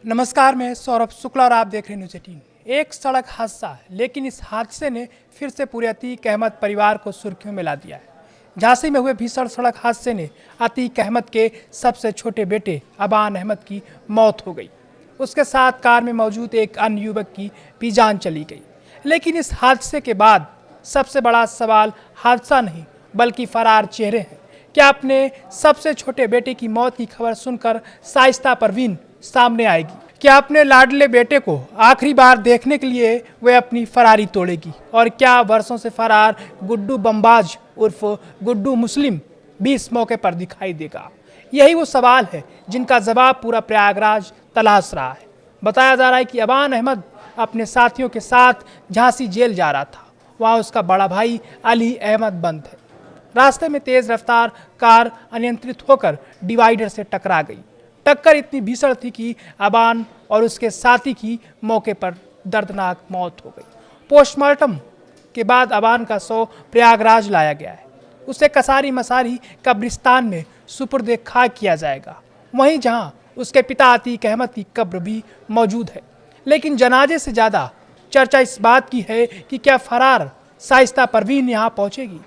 नमस्कार, मैं सौरभ शुक्ला और आप देख रहे हैं न्यूज़ 18। एक सड़क हादसा, लेकिन इस हादसे ने फिर से पूरे अतीक अहमद परिवार को सुर्खियों में ला दिया है। झांसी में हुए भीषण सड़क हादसे ने अतीक अहमद के सबसे छोटे बेटे अबान अहमद की मौत हो गई। उसके साथ कार में मौजूद एक अन्य युवक की भी जान चली गई। लेकिन इस हादसे के बाद सबसे बड़ा सवाल हादसा नहीं बल्कि फरार चेहरे हैं। क्या अपने सबसे छोटे बेटे की मौत की खबर सुनकर शाइस्ता परवीन सामने आएगी? क्या अपने लाडले बेटे को आखिरी बार देखने के लिए वे अपनी फरारी तोड़ेगी? और क्या वर्षों से फरार गुड्डू बमबाज उर्फ गुड्डू मुस्लिम भी इस मौके पर दिखाई देगा? यही वो सवाल है जिनका जवाब पूरा प्रयागराज तलाश रहा है। बताया जा रहा है कि अबान अहमद अपने साथियों के साथ झांसी जेल जा रहा था। वहाँ उसका बड़ा भाई अली अहमद बंद है। रास्ते में तेज रफ्तार कार अनियंत्रित होकर डिवाइडर से टकरा गई। टक्कर इतनी भीषण थी कि अबान और उसके साथी की मौके पर दर्दनाक मौत हो गई। पोस्टमार्टम के बाद अबान का शव प्रयागराज लाया गया है। उसे कसारी मसारी कब्रिस्तान में सुपुर्द खाक किया जाएगा, वहीं जहां उसके पिता अतीक अहमद की कब्र भी मौजूद है। लेकिन जनाजे से ज़्यादा चर्चा इस बात की है कि क्या फरार शाइस्ता परवीन यहाँ पहुँचेगी।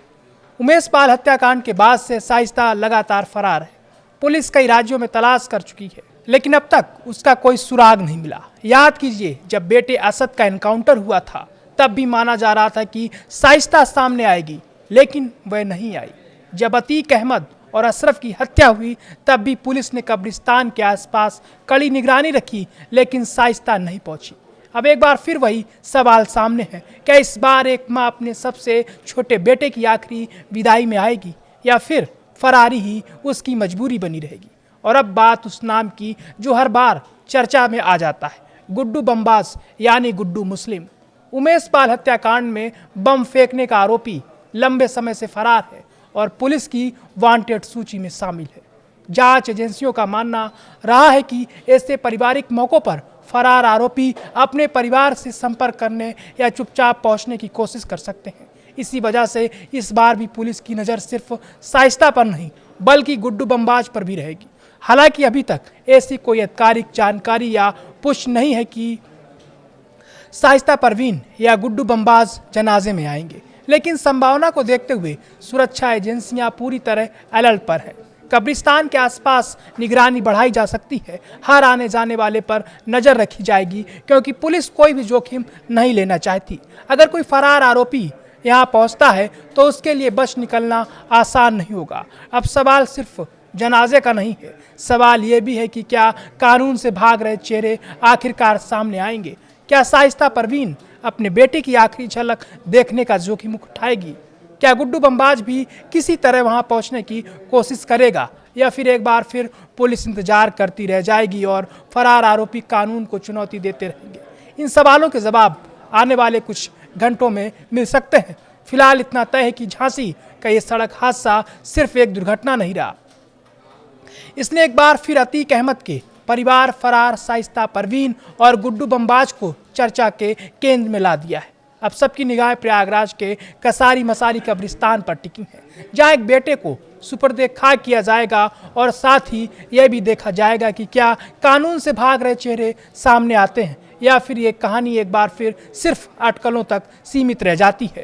उमेश पाल हत्याकांड के बाद से शाइस्ता लगातार फरार है। पुलिस कई राज्यों में तलाश कर चुकी है, लेकिन अब तक उसका कोई सुराग नहीं मिला। याद कीजिए, जब बेटे असद का एनकाउंटर हुआ था तब भी माना जा रहा था कि शाइस्ता सामने आएगी, लेकिन वह नहीं आई। जब अतीक अहमद और अशरफ की हत्या हुई तब भी पुलिस ने कब्रिस्तान के आसपास कड़ी निगरानी रखी, लेकिन शाइस्ता नहीं पहुंची। अब एक बार फिर वही सवाल सामने है, क्या इस बार एक माँ अपने सबसे छोटे बेटे की आखिरी विदाई में आएगी या फिर फरारी ही उसकी मजबूरी बनी रहेगी? और अब बात उस नाम की जो हर बार चर्चा में आ जाता है, गुड्डू बमबाज यानी गुड्डू मुस्लिम। उमेश पाल हत्याकांड में बम फेंकने का आरोपी लंबे समय से फरार है और पुलिस की वांटेड सूची में शामिल है। जांच एजेंसियों का मानना रहा है कि ऐसे पारिवारिक मौकों पर फरार आरोपी अपने परिवार से संपर्क करने या चुपचाप पहुंचने की कोशिश कर सकते हैं। इसी वजह से इस बार भी पुलिस की नज़र सिर्फ शाइस्ता पर नहीं बल्कि गुड्डू बमबाज पर भी रहेगी। हालांकि अभी तक ऐसी कोई आधिकारिक जानकारी या पुष्टि नहीं है कि शाइस्ता परवीन या गुड्डू बमबाज जनाजे में आएंगे, लेकिन संभावना को देखते हुए सुरक्षा एजेंसियां पूरी तरह अलर्ट पर है। कब्रिस्तान के आसपास निगरानी बढ़ाई जा सकती है। हर आने जाने वाले पर नज़र रखी जाएगी, क्योंकि पुलिस कोई भी जोखिम नहीं लेना चाहती। अगर कोई फरार आरोपी यहाँ पहुँचता है तो उसके लिए बच निकलना आसान नहीं होगा। अब सवाल सिर्फ जनाजे का नहीं है, सवाल ये भी है कि क्या कानून से भाग रहे चेहरे आखिरकार सामने आएंगे? क्या शाइस्ता परवीन अपने बेटे की आखिरी झलक देखने का जोखिम उठाएगी? क्या गुड्डू बमबाज भी किसी तरह वहां पहुंचने की कोशिश करेगा, या फिर एक बार फिर पुलिस इंतजार करती रह जाएगी और फरार आरोपी कानून को चुनौती देते रहेंगे? इन सवालों के जवाब आने वाले कुछ घंटों में मिल सकते हैं। फिलहाल इतना तय है कि झांसी का ये सड़क हादसा सिर्फ एक दुर्घटना नहीं रहा, इसने एक बार फिर अतीक अहमद के परिवार, फरार शाइस्ता परवीन और गुड्डू बमबाज को चर्चा के केंद्र में ला दिया है। अब सबकी निगाहें प्रयागराज के कसारी मसारी कब्रिस्तान पर टिकी हैं, जहां एक बेटे को सुपुर्द खाक किया जाएगा और साथ ही यह भी देखा जाएगा कि क्या कानून से भाग रहे चेहरे सामने आते हैं या फिर ये कहानी एक बार फिर सिर्फ अटकलों तक सीमित रह जाती है।